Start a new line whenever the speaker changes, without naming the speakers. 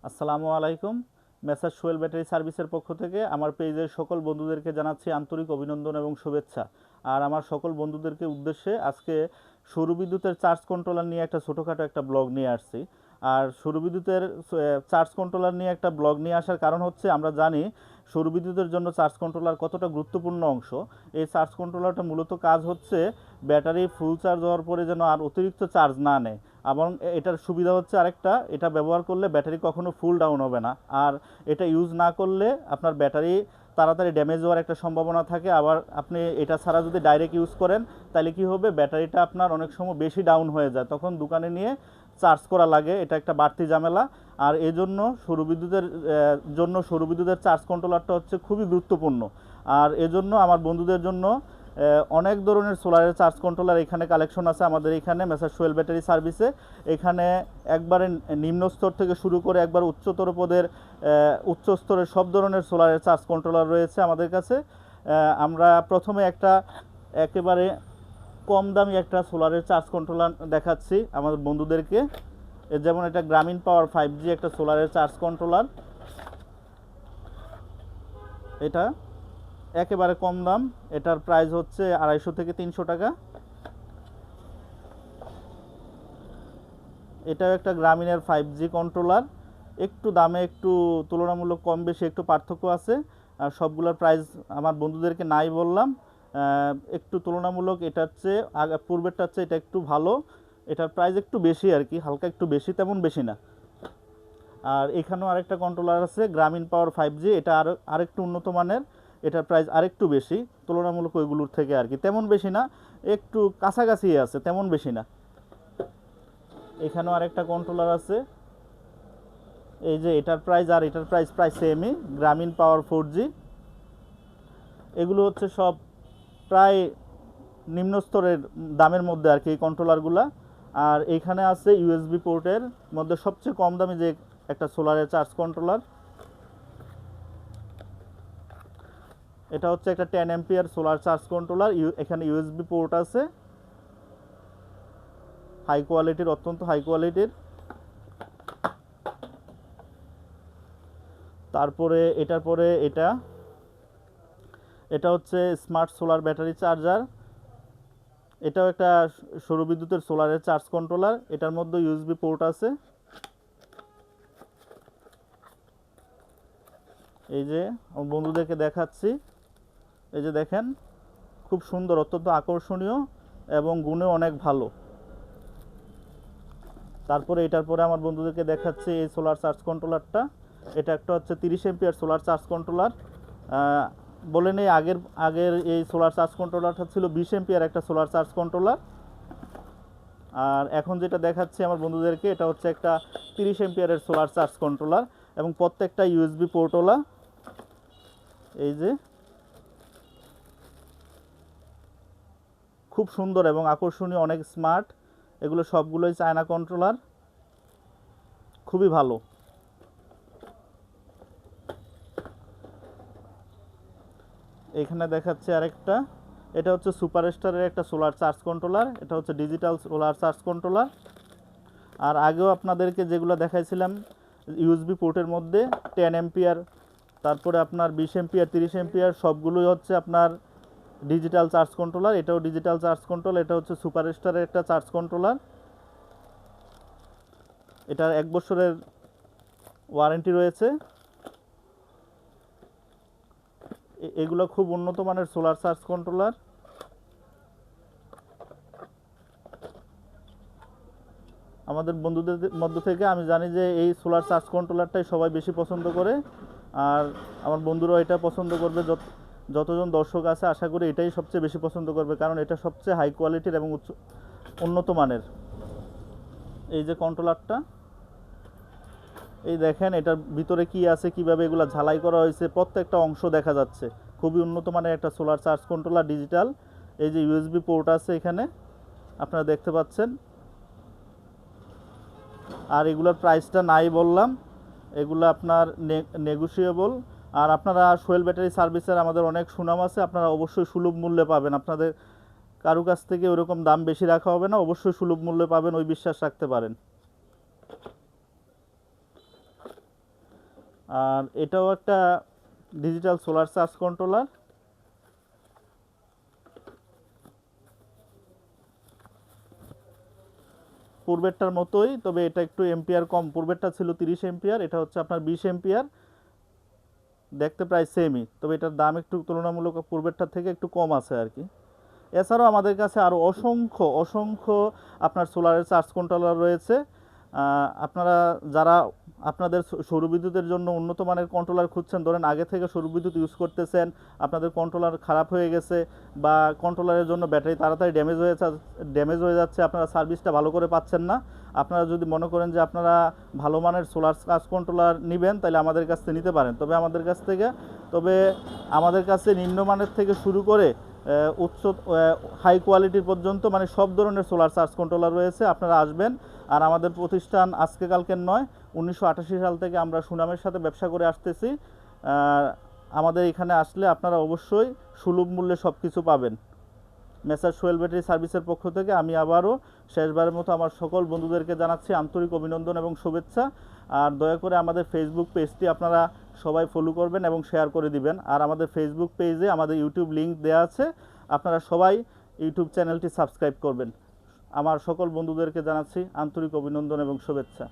আসসালামু আলাইকুম। Messrs Sohel battery সার্ভিসের পক্ষ থেকে আমার পেজের সকল বন্ধুদেরকে জানাচ্ছি আন্তরিক অভিনন্দন এবং শুভেচ্ছা। আর আমার সকল বন্ধুদেরকে উদ্দেশ্যে আজকে সৌর বিদ্যুতের চার্জ কন্ট্রোলার নিয়ে একটা ছোটোখাটো একটা ব্লগ নিয়ে আসছি। আর সৌর বিদ্যুতের চার্জ কন্ট্রোলার নিয়ে একটা ব্লগ নিয়ে আসার কারণ হচ্ছে আমরা জানি সৌর বিদ্যুতের জন্য চার্জ কন্ট্রোলার কতটা গুরুত্বপূর্ণ অংশ। এই চার্জ কন্ট্রোলারটা মূলত কাজ হচ্ছে ব্যাটারি ফুল চার্জ হওয়ার পরে যেন আর অতিরিক্ত চার্জ না নেয়, এবং এটার সুবিধা হচ্ছে আরেকটা, এটা ব্যবহার করলে ব্যাটারি কখনো ফুল ডাউন হবে না। আর এটা ইউজ না করলে আপনার ব্যাটারি তাড়াতাড়ি ড্যামেজ হওয়ার একটা সম্ভাবনা থাকে। আবার আপনি এটা ছাড়া যদি ডাইরেক্ট ইউজ করেন তাহলে কি হবে, ব্যাটারিটা আপনার অনেক সময় বেশি ডাউন হয়ে যায়, তখন দোকানে নিয়ে চার্জ করা লাগে, এটা একটা বাড়তি ঝামেলা। আর এই জন্য সৌর বিদ্যুতের চার্জ কন্ট্রোলারটা হচ্ছে খুবই গুরুত্বপূর্ণ। আর এজন্য আমার বন্ধুদের জন্য অনেক ধরনের সোলারের চার্জ কন্ট্রোলার এখানে কালেকশন আছে আমাদের এখানে মেসার্স সোহেল ব্যাটারি সার্ভিসে। এখানে একবারে নিম্ন স্তর থেকে শুরু করে একবার উচ্চতর পদের উচ্চ স্তরের সব ধরনের সোলারের চার্জ কন্ট্রোলার রয়েছে আমাদের কাছে। আমরা প্রথমে একেবারে কম দামি একটা সোলারের চার্জ কন্ট্রোলার দেখাচ্ছি আমাদের বন্ধুদেরকে। যেমন এটা গ্রামীণ পাওয়ার 5G একটা সোলারের চার্জ কন্ট্রোলার। এটা একেবারে কম দাম, এটার প্রাইস হচ্ছে 250 থেকে 300 টাকা। এটাও একটা গ্রামীণের 5G কন্ট্রোলার, একটু দামে একটু তুলনামূলক কম বেশি একটু পার্থক্য আছে। আর সবগুলোর প্রাইস আমার বন্ধুদেরকে নাই বললাম, একটু তুলনামূলক এটার চেয়ে পূর্বেরটার চেয়ে এটা একটু ভালো, এটার প্রাইস একটু বেশি আর কি, হালকা একটু বেশি, তেমন বেশি না। আর এখানেও আরেকটা কন্ট্রোলার আছে গ্রামীণ পাওয়ার 5G, এটা আরেকটু উন্নত মানের, এটার প্রাইস আরেকটু বেশি তুলনামূলক ওইগুলোর থেকে আর কি, তেমন বেশি না, একটু কাছাকাছি আছে, তেমন বেশি না। এখানেও আরেকটা কন্ট্রোলার আছে, এই যে এটার প্রাইস আর এটার প্রাইস প্রায় সেমই, গ্রামীণ পাওয়ার 4G। এগুলো হচ্ছে সব প্রায় নিম্ন স্তরের দামের মধ্যে আর কি এই কন্ট্রোলারগুলো। আর এখানে আছে ইউএসবি পোর্টের মধ্যে সবচেয়ে কম দামি যে একটা সোলারের চার্জ কন্ট্রোলার, এটা হচ্ছে একটা 10 অ্যাম্পিয়ার সোলার চার্জ কন্ট্রোলার। এখানে ইউএসবি পোর্ট আছে, হাই কোয়ালিটির, অত্যন্ত হাই কোয়ালিটির। তারপরে এটার পরে এটা হচ্ছে স্মার্ট সোলার ব্যাটারি চার্জার। এটাও একটা সৌর বিদ্যুতের সোলারের চার্জ কন্ট্রোলার, এটার মধ্যে ইউএসবি পোর্ট আছে। এই যে আমার বন্ধুদেরকে দেখাচ্ছি, এই যে দেখেন, খুব সুন্দর, অত্যন্ত আকর্ষণীয় এবং গুণে অনেক ভালো। তারপরে এটার পরে আমার বন্ধুদেরকে দেখাচ্ছি এই সোলার চার্জ কন্ট্রোলারটা। এটা একটা হচ্ছে 30 এম্পিয়ার সোলার চার্জ কন্ট্রোলার। বলে নেই, আগের এই সোলার চার্জ কন্ট্রোলারটা ছিল 20 এম্পিয়ার একটা সোলার চার্জ কন্ট্রোলার। আর এখন যেটা দেখাচ্ছি আমার বন্ধুদেরকে, এটা হচ্ছে একটা 30 এম্পিয়ারের সোলার চার্জ কন্ট্রোলার এবং প্রত্যেকটা ইউএসবি পোর্টওয়ালা। এই যে খুব সুন্দর এবং আকর্ষণীয়, অনেক স্মার্ট, এগুলো সবগুলোই চায়না কন্ট্রোলার, খুবই ভালো। এখানে দেখাচ্ছে আরেকটা, এটা হচ্ছে সুপারস্টারের একটা সোলার চার্জ কন্ট্রোলার, এটা হচ্ছে ডিজিটাল সোলার চার্জ কন্ট্রোলার। আর আগেও আপনাদেরকে যেগুলো দেখাইছিলাম ইউএসবি পোর্টের মধ্যে 10 এম্পিয়ার, তারপরে আপনার 20 এম্পিয়ার, 30 এম্পিয়ার, সবগুলোই হচ্ছে আপনার ডিজিটাল চার্জ কন্ট্রোলার। এটাও ডিজিটাল চার্জ কন্ট্রোল, এটা হচ্ছে সুপারস্টারের একটা চার্জ কন্ট্রোলার। এটার 1 বছরের ওয়ারেন্টি রয়েছে। এগুলো খুব উন্নত মানের সোলার চার্জ কন্ট্রোলার। আমাদের বন্ধুদের মধ্য থেকে আমি জানি যে এই সোলার চার্জ কন্ট্রোলারটাই সবাই বেশি পছন্দ করে, আর আমার বন্ধুরাও এটা পছন্দ করবে। যতজন দর্শক আছে আশা করি এটাই সবচেয়ে বেশি পছন্দ করবে, কারণ এটা সবচেয়ে হাই কোয়ালিটির এবং উন্নত মানের। এই যে কন্ট্রোলারটা, এই দেখেন এটার ভিতরে কি আছে, কিভাবে এগুলো ঝালাই করা হয়েছে, প্রত্যেকটা অংশ দেখা যাচ্ছে। খুবই উন্নত মানের একটা সোলার চার্জ কন্ট্রোলার ডিজিটাল। এই যে ইউএসবি পোর্ট আছে এখানে, আপনারা দেখতে পাচ্ছেন। আর এগুলোর প্রাইসটা নাই বললাম, এগুলো আপনার নেগোশিয়েবল। আর আপনারা সোহেল ব্যাটারি সার্ভিসের আমাদের অনেক সুনাম আছে, আপনারা অবশ্যই সুলভ মূল্যে পাবেন, আপনাদের কারো কাছ থেকে ওরকম দাম বেশি রাখা হবে না, অবশ্যই সুলভ মূল্যে পাবেন, ওই বিশ্বাস রাখতে পারেন। আর এটাও একটা ডিজিটাল সোলার চার্জ কন্ট্রোলার। পূর্বেরটার মতোই, তবে এটা একটু এম্পিয়ার কম। পূর্বেরটা ছিল 30 এম্পিয়ার, এটা হচ্ছে আপনার 20 এম্পিয়ার। দেখতে প্রায় সেমই, তবে এটার দাম একটু তুলনামূলক পূর্বেরটার থেকে একটু কম আছে আর কি। এছাড়াও আমাদের কাছে আরও অসংখ্য অসংখ্য আপনার সোলারের চার্জ কন্ট্রোলার রয়েছে। আপনারা যারা আপনাদের সৌরবিদ্যুতের জন্য উন্নত মানের কন্ট্রোলার খুঁজছেন, ধরেন আগে থেকে সৌরবিদ্যুৎ ইউজ করতেছেন, আপনাদের কন্ট্রোলার খারাপ হয়ে গেছে বা কন্ট্রোলারের জন্য ব্যাটারি তাড়াতাড়ি ড্যামেজ হয়ে যাচ্ছে, আপনারা সার্ভিসটা ভালো করে পাচ্ছেন না, আপনারা যদি মনে করেন যে আপনারা ভালো মানের সোলার চার্জ কন্ট্রোলার নেবেন, তাহলে আমাদের কাছ থেকে নিতে পারেন। তবে আমাদের কাছে নিম্নমানের থেকে শুরু করে উচ্চ হাই কোয়ালিটির পর্যন্ত মানে সব ধরনের সোলার চার্জ কন্ট্রোলার রয়েছে। আপনারা আসবেন। আর আমাদের প্রতিষ্ঠান আজকে কালকের নয়, 1988 সাল থেকে আমরা সুনামের সাথে ব্যবসা করে আসতেছি। আমাদের এখানে আসলে আপনারা অবশ্যই সুলভ মূল্যে সব কিছু পাবেন। মেসার সোহেল ব্যাটারি সার্ভিসের পক্ষ থেকে আমি আবারও শেষবারের মতো আমার সকল বন্ধুদেরকে জানাচ্ছি আন্তরিক অভিনন্দন এবং শুভেচ্ছা। আর দয়া করে আমাদের ফেসবুক পেজটি আপনারা সবাই ফলো করবেন এবং শেয়ার করে দিবেন। আর আমাদের ফেসবুক পেজে আমাদের ইউটিউব লিঙ্ক দেওয়া আছে, আপনারা সবাই ইউটিউব চ্যানেলটি সাবস্ক্রাইব করবেন। আমার সকল বন্ধুদেরকে জানাচ্ছি আন্তরিক অভিনন্দন এবং শুভেচ্ছা।